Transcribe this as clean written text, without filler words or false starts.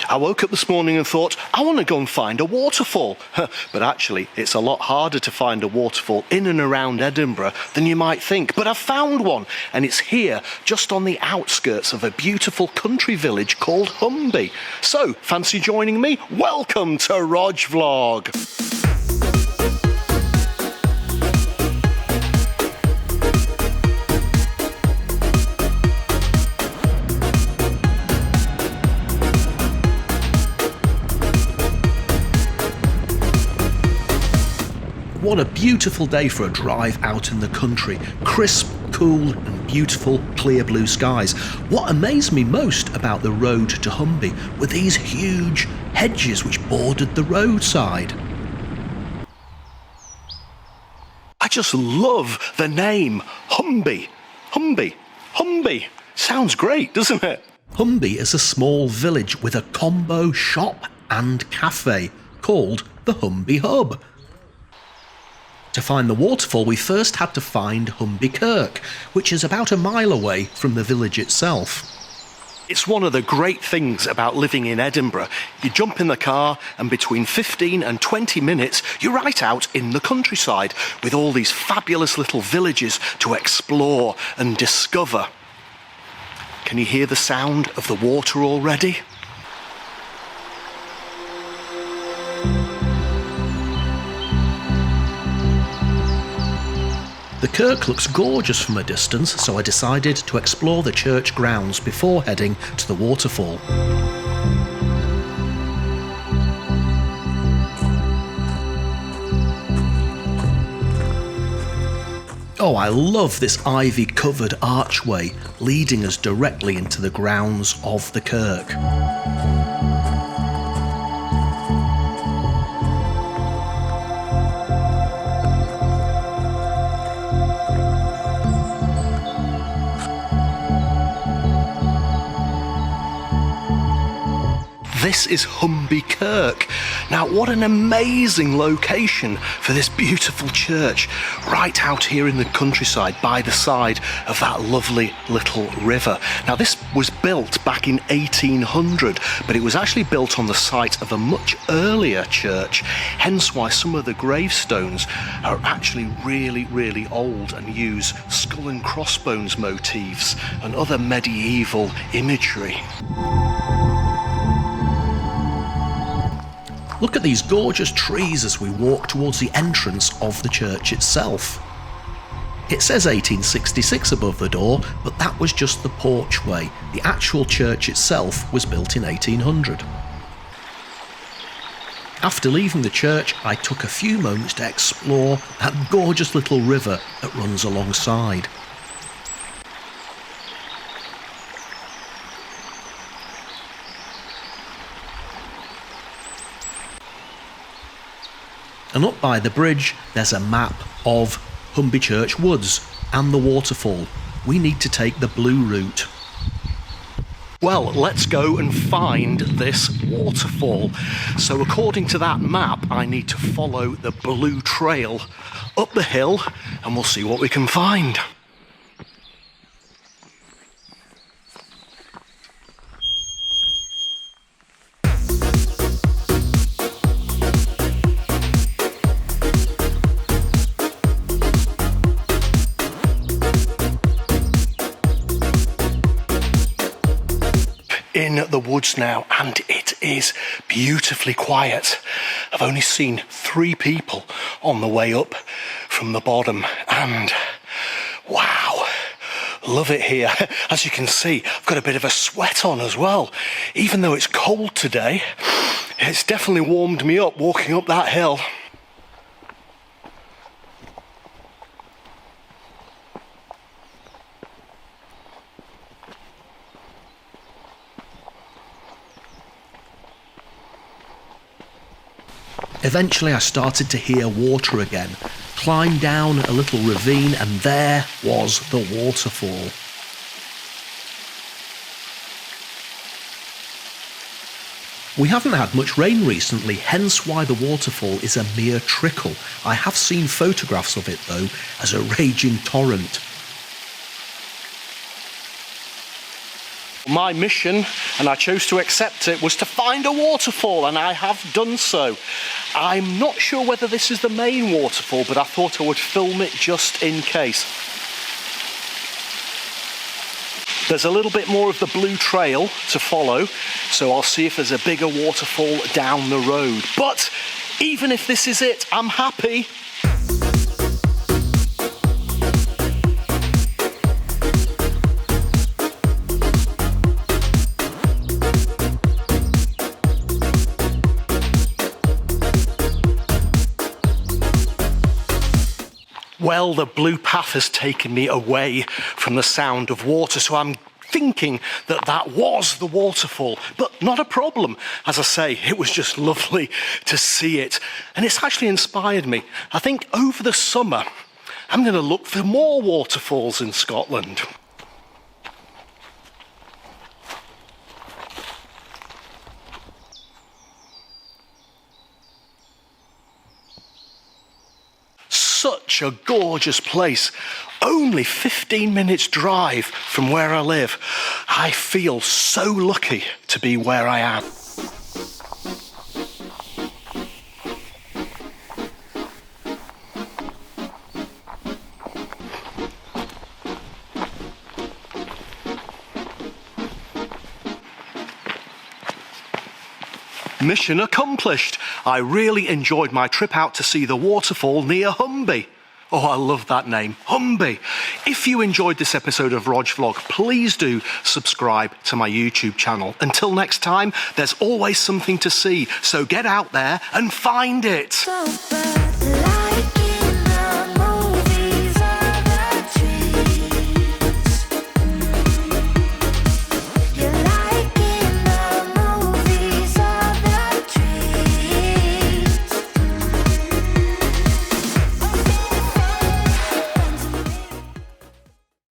I woke up this morning and thought, I want to go and find a waterfall. But actually, it's a lot harder to find a waterfall in and around Edinburgh than you might think. But I've found one, and it's here, just on the outskirts of a beautiful country village called Humby. So, fancy joining me? Welcome to Rog Vlog. What a beautiful day for a drive out in the country. Crisp, cool and beautiful clear blue skies. What amazed me most about the road to Humby were these huge hedges which bordered the roadside. I just love the name Humby. Humby. Humby. Sounds great, doesn't it? Humby is a small village with a combo shop and cafe called the Humby Hub. To find the waterfall, we first had to find Humby Kirk, which is about a mile away from the village itself. It's one of the great things about living in Edinburgh. You jump in the car and between 15 and 20 minutes, you're right out in the countryside with all these fabulous little villages to explore and discover. Can you hear the sound of the water already? The kirk looks gorgeous from a distance, so I decided to explore the church grounds before heading to the waterfall. Oh, I love this ivy-covered archway leading us directly into the grounds of the kirk. This is Humby Kirk. Now, what an amazing location for this beautiful church, right out here in the countryside by the side of that lovely little river. Now, this was built back in 1800, but it was actually built on the site of a much earlier church, hence why some of the gravestones are actually really old and use skull and crossbones motifs and other medieval imagery. Look at these gorgeous trees as we walk towards the entrance of the church itself. It says 1866 above the door, but that was just the porchway. The actual church itself was built in 1800. After leaving the church, I took a few moments to explore that gorgeous little river that runs alongside. And up by the bridge, there's a map of Humby Church Woods and the waterfall. We need to take the blue route. Well, let's go and find this waterfall. So according to that map, I need to follow the blue trail up the hill and we'll see what we can find. In the woods now, and it is beautifully quiet. I've only seen 3 people on the way up from the bottom, and wow, love it here. As you can see, I've got a bit of a sweat on as well. Even though it's cold today, it's definitely warmed me up walking up that hill. Eventually I started to hear water again, climbed down a little ravine, and there was the waterfall. We haven't had much rain recently, hence why the waterfall is a mere trickle. I have seen photographs of it though as a raging torrent. My mission, and I chose to accept it, was to find a waterfall, and I have done so. I'm not sure whether this is the main waterfall, but I thought I would film it just in case. There's a little bit more of the blue trail to follow, so I'll see if there's a bigger waterfall down the road. But even if this is it, I'm happy. Well, the blue path has taken me away from the sound of water, so I'm thinking that that was the waterfall, but not a problem. As I say, it was just lovely to see it, and it's actually inspired me. I think over the summer, I'm going to look for more waterfalls in Scotland. Such a gorgeous place. Only 15 minutes drive from where I live. I feel so lucky to be where I am. Mission accomplished. I really enjoyed my trip out to see the waterfall near Humby. Oh, I love that name, Humby. If you enjoyed this episode of Rog Vlog, please do subscribe to my YouTube channel. Until next time, there's always something to see, so get out there and find it.